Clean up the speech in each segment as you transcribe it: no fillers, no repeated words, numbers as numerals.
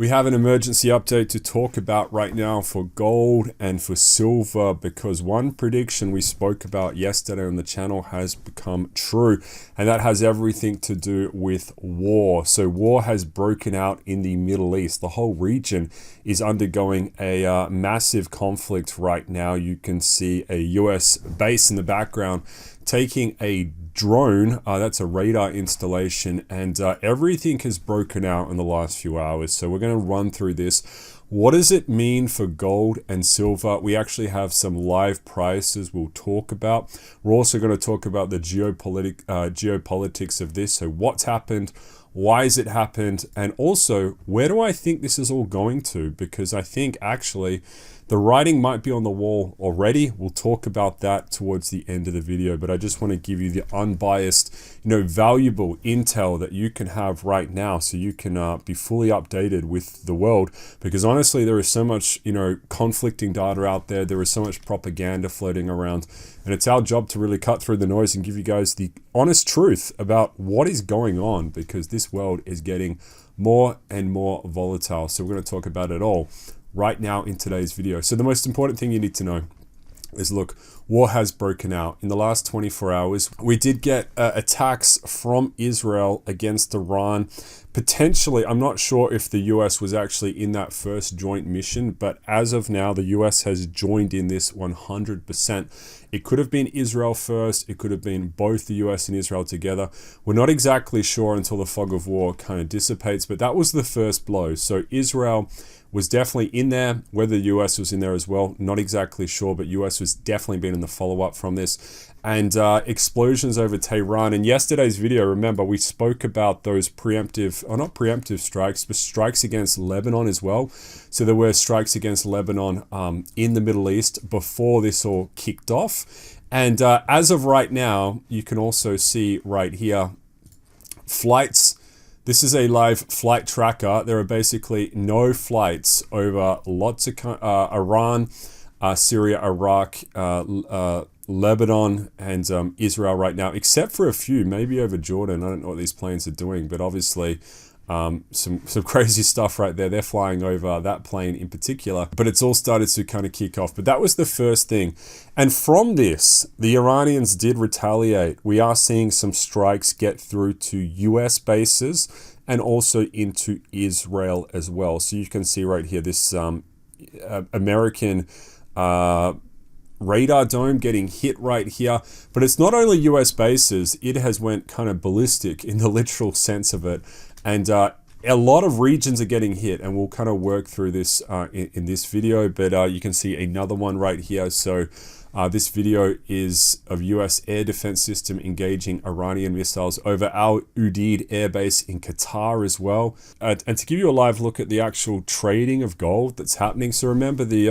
We have an emergency update to talk about right now for gold and for silver because one prediction we spoke about yesterday on the channel has become true, and that has everything to do with war. So war has broken out in the Middle East. The whole region is undergoing a massive conflict right now. You can see a US base in the background taking a drone, that's a radar installation, and everything has broken out in the last few hours. So we're going to run through this. What does it mean for gold and silver? We actually have some live prices we'll talk about. We're also going to talk about the geopolitics of this. So what's happened? Why has it happened? And also, where do I think this is all going to? Because I think actually the writing might be on the wall already. We'll talk about that towards the end of the video, but I just want to give you the unbiased, valuable intel that you can have right now so you can be fully updated with the world. Because honestly, there is so much, conflicting data out there. There is so much propaganda floating around, and it's our job to really cut through the noise and give you guys the honest truth about what is going on, because this world is getting more and more volatile. So we're going to talk about it all right now in today's video. So the most important thing you need to know is, look, war has broken out. In the last 24 hours, we did get attacks from Israel against Iran. Potentially, I'm not sure if the US was actually in that first joint mission, but as of now, the US has joined in this 100%. It could have been Israel first. It could have been both the US and Israel together. We're not exactly sure until the fog of war kind of dissipates, but that was the first blow. So Israel was definitely in there. Whether the US was in there as well, not exactly sure, but US was definitely been in the follow-up from this. And explosions over Tehran. In yesterday's video, remember, we spoke about those preemptive, or not preemptive strikes, but strikes against Lebanon as well. So there were strikes against Lebanon in the Middle East before this all kicked off. And as of right now, you can also see right here, flights. This is a live flight tracker. There are basically no flights over lots of Iran, Syria, Iraq, Lebanon, and Israel right now, except for a few, maybe over Jordan. I don't know what these planes are doing, but obviously some crazy stuff right there. They're flying over that plane in particular, but it's all started to kind of kick off. But that was the first thing. And from this, the Iranians did retaliate. We are seeing some strikes get through to US bases and also into Israel as well. So you can see right here, this American radar dome getting hit right here. But it's not only US bases, it has went kind of ballistic in the literal sense of it. And a lot of regions are getting hit, and we'll kind of work through this in this video. But you can see another one right here. So this video is of US air defense system engaging Iranian missiles over Al Udeid air base in Qatar as well. And to give you a live look at the actual trading of gold that's happening. So remember, the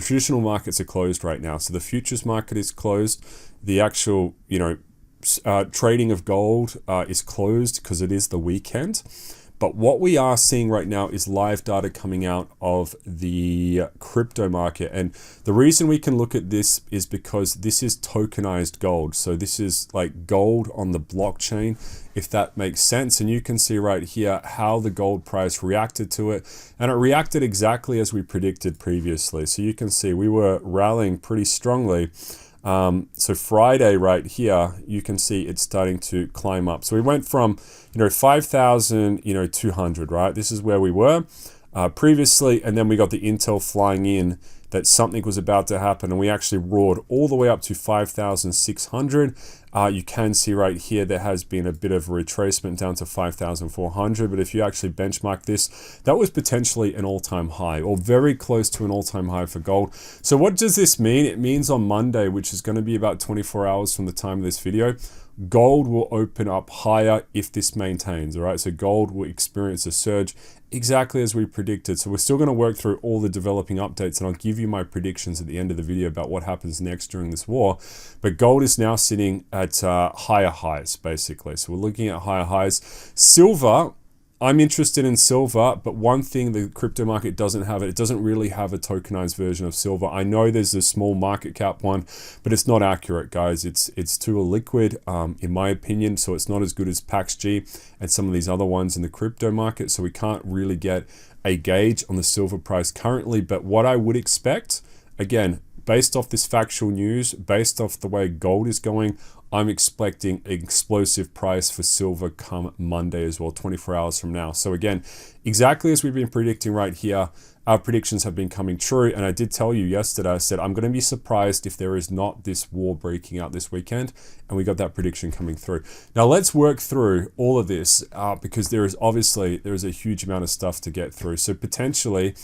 traditional markets are closed right now. So the futures market is closed. The actual, trading of gold is closed because it is the weekend. But what we are seeing right now is live data coming out of the crypto market. And the reason we can look at this is because this is tokenized gold. So this is like gold on the blockchain, if that makes sense. And you can see right here how the gold price reacted to it. And it reacted exactly as we predicted previously. So you can see we were rallying pretty strongly. So Friday right here, you can see it's starting to climb up. So we went from, 5,200, right? This is where we were previously. And then we got the intel flying in that something was about to happen. And we actually roared all the way up to 5,600. You can see right here, there has been a bit of a retracement down to 5,400. But if you actually benchmark this, that was potentially an all-time high, or very close to an all-time high for gold. So what does this mean? It means on Monday, which is going to be about 24 hours from the time of this video, gold will open up higher if this maintains. All right, so gold will experience a surge exactly as we predicted. So we're still going to work through all the developing updates, and I'll give you my predictions at the end of the video about what happens next during this war. But gold is now sitting at higher highs, basically. So we're looking at higher highs. Silver I'm interested in silver, but one thing the crypto market doesn't have, it doesn't really have a tokenized version of silver. I know there's a small market cap one, but it's not accurate, guys. It's too illiquid, in my opinion, so it's not as good as PaxG and some of these other ones in the crypto market, so we can't really get a gauge on the silver price currently. But what I would expect, again, based off this factual news, based off the way gold is going, I'm expecting an explosive price for silver come Monday as well, 24 hours from now. So again, exactly as we've been predicting right here, our predictions have been coming true. And I did tell you yesterday, I said, I'm going to be surprised if there is not this war breaking out this weekend. And we got that prediction coming through. Now let's work through all of this because there is a huge amount of stuff to get through. So potentially,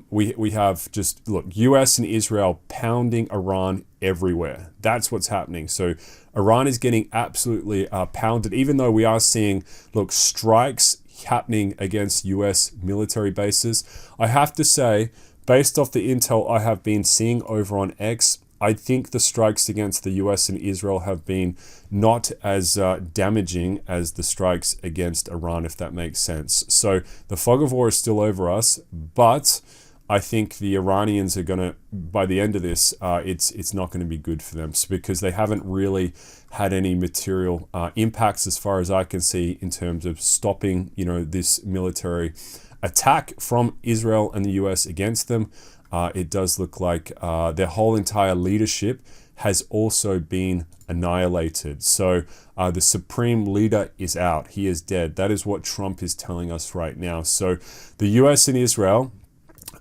we have just, look, US and Israel pounding Iran everywhere. That's what's happening. So Iran is getting absolutely pounded, even though we are seeing, look, strikes happening against US military bases. I have to say, based off the intel I have been seeing over on X, I think the strikes against the US and Israel have been not as damaging as the strikes against Iran, if that makes sense. So the fog of war is still over us, but I think the Iranians are going to, by the end of this, it's not going to be good for them because they haven't really had any material impacts as far as I can see in terms of stopping, this military attack from Israel and the US against them. It does look like their whole entire leadership has also been annihilated. So the supreme leader is out. He is dead. That is what Trump is telling us right now. So the US and Israel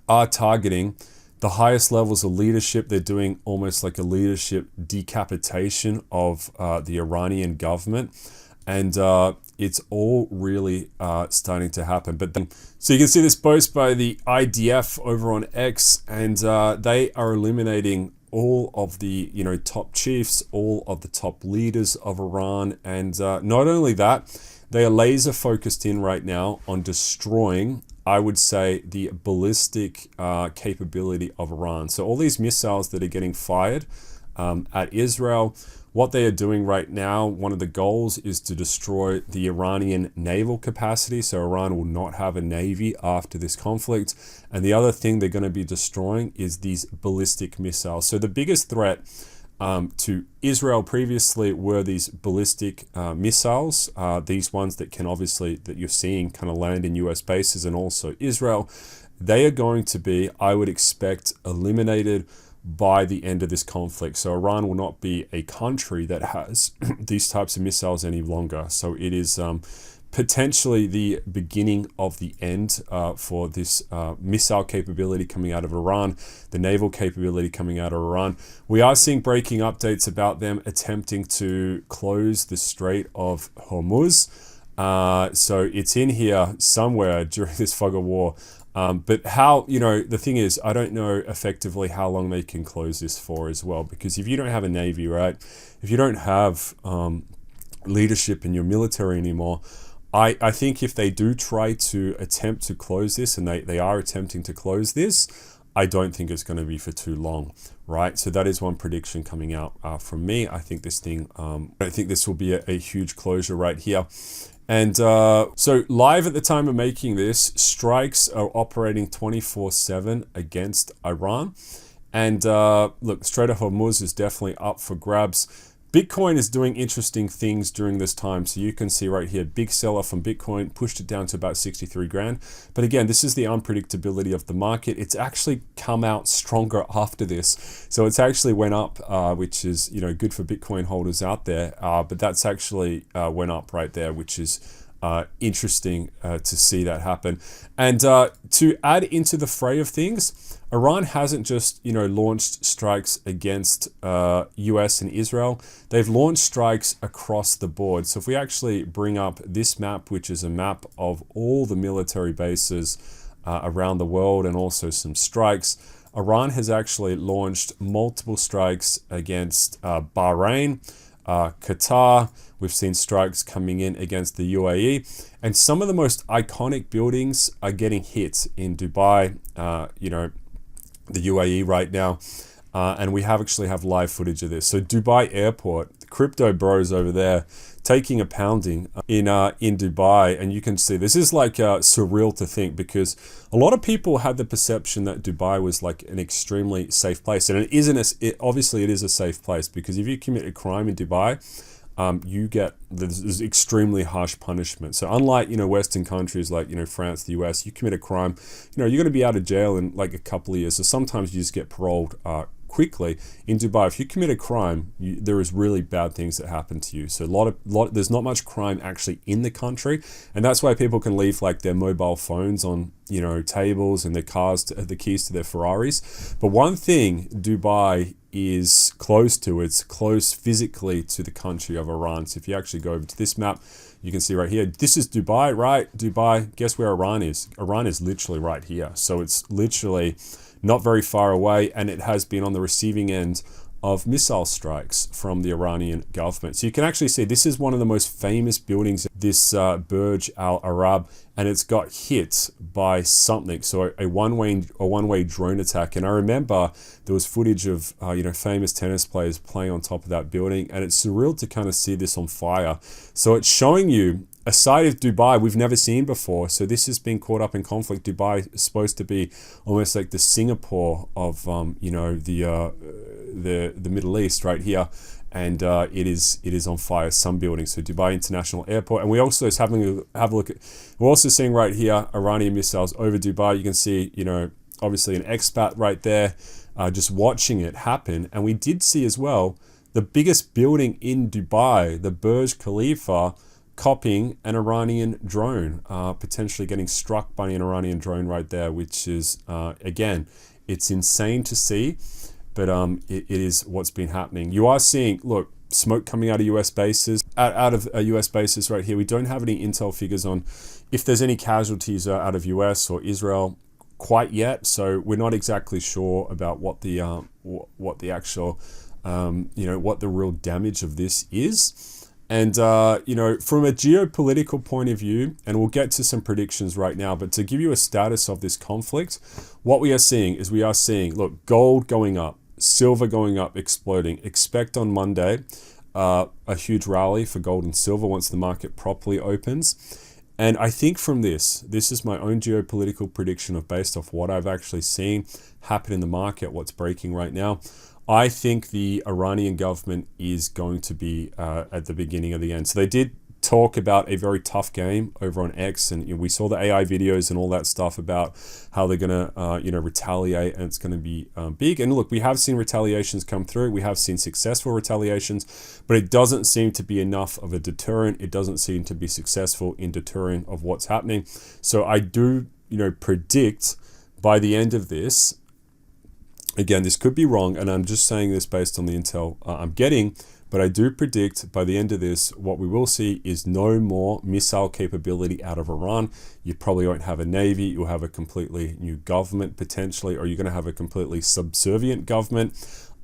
are targeting the highest levels of leadership. They're doing almost like a leadership decapitation of the Iranian government. And it's all really starting to happen. But then, so you can see this post by the IDF over on X, and they are eliminating all of the top chiefs, all of the top leaders of Iran, and not only that, they are laser focused in right now on destroying, I would say, the ballistic capability of Iran. So all these missiles that are getting fired at Israel, what they are doing right now, one of the goals is to destroy the Iranian naval capacity. So Iran will not have a navy after this conflict. And the other thing they're going to be destroying is these ballistic missiles. So the biggest threat to Israel previously were these ballistic missiles, these ones that can obviously, that you're seeing kind of land in US bases and also Israel. They are going to be, I would expect, eliminated by the end of this conflict. So Iran will not be a country that has these types of missiles any longer. So it is potentially the beginning of the end for this missile capability coming out of Iran, the naval capability coming out of Iran. We are seeing breaking updates about them attempting to close the Strait of Hormuz. So it's in here somewhere during this fog of war. But how, the thing is, I don't know effectively how long they can close this for as well, because if you don't have a navy, right, if you don't have leadership in your military anymore, I think if they do try to attempt to close this, and they are attempting to close this, I don't think it's going to be for too long, right? So that is one prediction coming out from me. I think this thing, I think this will be a huge closure right here. And so live at the time of making this, strikes are operating 24/7 against Iran. And look, Strait of Hormuz is definitely up for grabs. Bitcoin is doing interesting things during this time. So you can see right here, big sell off on Bitcoin, pushed it down to about 63 grand. But again, this is the unpredictability of the market. It's actually come out stronger after this. So it's actually went up, which is, good for Bitcoin holders out there. But that's actually went up right there, which is interesting to see that happen. And to add into the fray of things, Iran hasn't just, launched strikes against US and Israel. They've launched strikes across the board. So if we actually bring up this map, which is a map of all the military bases around the world and also some strikes, Iran has actually launched multiple strikes against Bahrain, Qatar. We've seen strikes coming in against the UAE, and some of the most iconic buildings are getting hit in Dubai, the UAE right now. And we actually have live footage of this. So Dubai Airport, crypto bros over there taking a pounding in Dubai, and you can see this is like surreal to think, because a lot of people had the perception that Dubai was like an extremely safe place, and it isn't. Obviously, it is a safe place, because if you commit a crime in Dubai, you get this extremely harsh punishment. So unlike, Western countries like, France, the US, you commit a crime, you're going to be out of jail in like a couple of years. So sometimes you just get paroled quickly. In Dubai, if you commit a crime, there is really bad things that happen to you. So there's not much crime actually in the country, and that's why people can leave like their mobile phones on tables, and their cars, the keys to their Ferraris. But one thing Dubai is close to, it's close physically to the country of Iran. So if you actually go over to this map, you can see right here, this is Dubai, right? Dubai, guess where Iran is? Iran is literally right here. So it's literally not very far away, and it has been on the receiving end of missile strikes from the Iranian government. So you can actually see this is one of the most famous buildings, this Burj Al Arab, and it's got hit by something. So a one-way drone attack. And I remember there was footage of famous tennis players playing on top of that building, and it's surreal to kind of see this on fire. So it's showing you a side of Dubai we've never seen before. So this has been caught up in conflict. Dubai is supposed to be almost like the Singapore of the Middle East right here, and it is on fire, some buildings. So Dubai International Airport, and we also have a look at, we're also seeing right here Iranian missiles over Dubai. You can see obviously an expat right there, just watching it happen. And we did see as well the biggest building in Dubai, the Burj Khalifa, copying an Iranian drone, potentially getting struck by an Iranian drone right there, which is, again, it's insane to see, but it is what's been happening. You are seeing, look, smoke coming out of US bases, out of US bases right here. We don't have any intel figures on if there's any casualties out of US or Israel quite yet, so we're not exactly sure about what the actual, what the real damage of this is. And, from a geopolitical point of view, and we'll get to some predictions right now, but to give you a status of this conflict, what we are seeing, look, gold going up, silver going up, exploding. Expect on Monday a huge rally for gold and silver once the market properly opens. And I think from this is my own geopolitical prediction of based off what I've actually seen happen in the market, what's breaking right now. I think the Iranian government is going to be at the beginning of the end. So they did talk about a very tough game over on X, and we saw the AI videos and all that stuff about how they're going to retaliate, and it's going to be big. And look, we have seen retaliations come through. We have seen successful retaliations, but it doesn't seem to be enough of a deterrent. It doesn't seem to be successful in deterring of what's happening. So I do predict by the end of this, again, this could be wrong, and I'm just saying this based on the intel I'm getting, but I do predict by the end of this, what we will see is no more missile capability out of Iran. You probably won't have a navy. You'll have a completely new government potentially, or you're going to have a completely subservient government.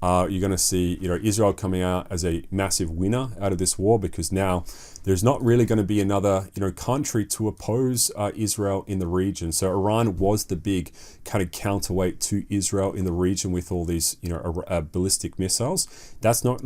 You're going to see Israel coming out as a massive winner out of this war, because now there's not really going to be another country to oppose Israel in the region. So Iran was the big kind of counterweight to Israel in the region with all these ballistic missiles. That's no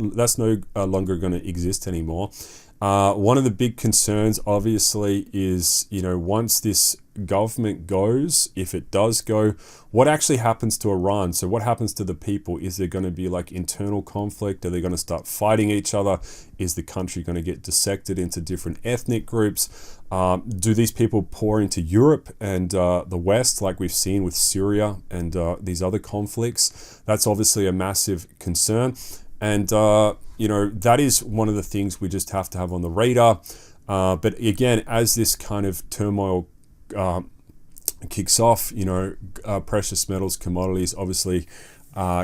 longer going to exist anymore. One of the big concerns obviously is once this government goes, if it does go, what actually happens to Iran? So what happens to the people? Is there going to be like internal conflict? Are they going to start fighting each other? Is the country going to get dissected into different ethnic groups? Do these people pour into Europe and the West, like we've seen with Syria and these other conflicts? That's obviously a massive concern. And, that is one of the things we just have to have on the radar. But again, as this kind of turmoil kicks off, precious metals, commodities, obviously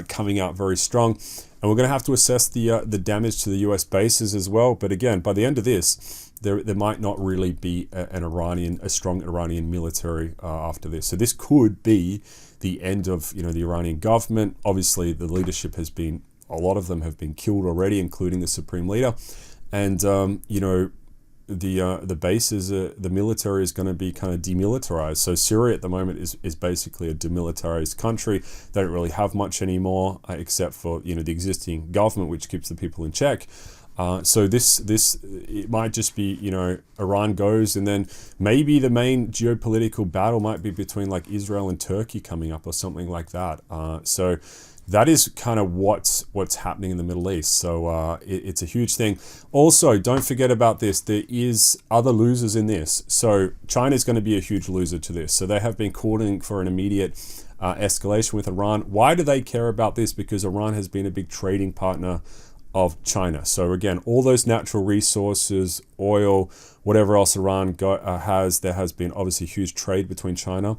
coming out very strong. And we're going to have to assess the damage to the US bases as well. But again, by the end of this, there might not really be a strong Iranian military after this. So this could be the end of the Iranian government. Obviously, the leadership has been, a lot of them have been killed already, including the supreme leader. And the bases, the military is going to be kind of demilitarized. So Syria at the moment is basically a demilitarized country. They don't really have much anymore, except for the existing government, which keeps the people in check. So it might just be, Iran goes, and then maybe the main geopolitical battle might be between like Israel and Turkey coming up or something like that. So that is kind of what's happening in the Middle East. So it's a huge thing. Also, don't forget about this. There is other losers in this. So China is going to be a huge loser to this. So they have been calling for an immediate escalation with Iran. Why do they care about this? Because Iran has been a big trading partner of China. So again, all those natural resources, oil, whatever else Iran has, there has been obviously huge trade between China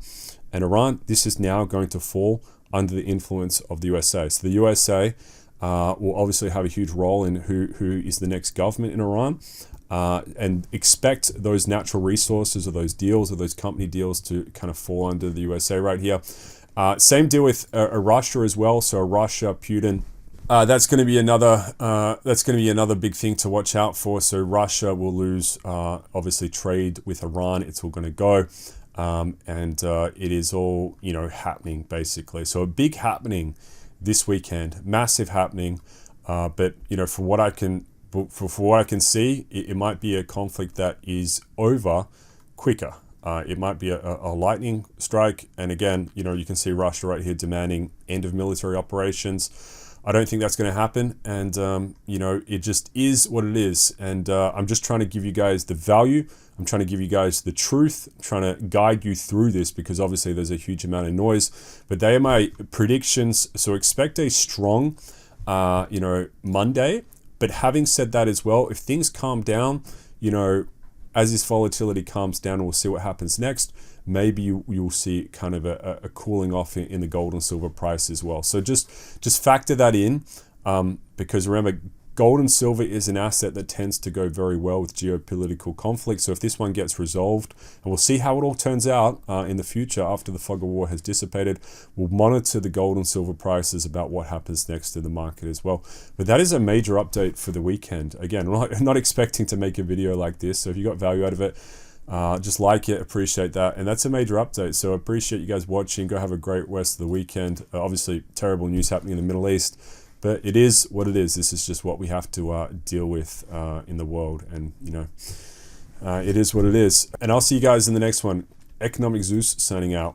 and Iran. This is now going to fall under the influence of the USA. So the USA will obviously have a huge role in who is the next government in Iran, and expect those natural resources or those deals or those company deals to kind of fall under the USA right here. Same deal with Russia as well. So Russia, Putin. That's going to be another big thing to watch out for. So Russia will lose obviously trade with Iran. It's all going to go, and it is all happening basically. So a big happening this weekend, massive happening. But from what I can see, it might be a conflict that is over quicker. It might be a lightning strike, and again, you can see Russia right here demanding end of military operations. I don't think that's going to happen, and it just is what it is. And I'm just trying to give you guys the value. I'm trying to give you guys the truth. I'm trying to guide you through this because obviously there's a huge amount of noise. But they are my predictions. So expect a strong, Monday. But having said that as well, if things calm down, as this volatility calms down, we'll see what happens next. Maybe you'll see kind of a cooling off in the gold and silver price as well. So just factor that in, because remember, gold and silver is an asset that tends to go very well with geopolitical conflict. So if this one gets resolved, and we'll see how it all turns out in the future after the fog of war has dissipated, we'll monitor the gold and silver prices about what happens next in the market as well. But that is a major update for the weekend. Again, I'm not expecting to make a video like this. So if you got value out of it, just like it, appreciate that. And that's a major update. So appreciate you guys watching. Go have a great rest of the weekend. Obviously, terrible news happening in the Middle East. But it is what it is. This is just what we have to deal with in the world. And, it is what it is. And I'll see you guys in the next one. Economic Zeus signing out.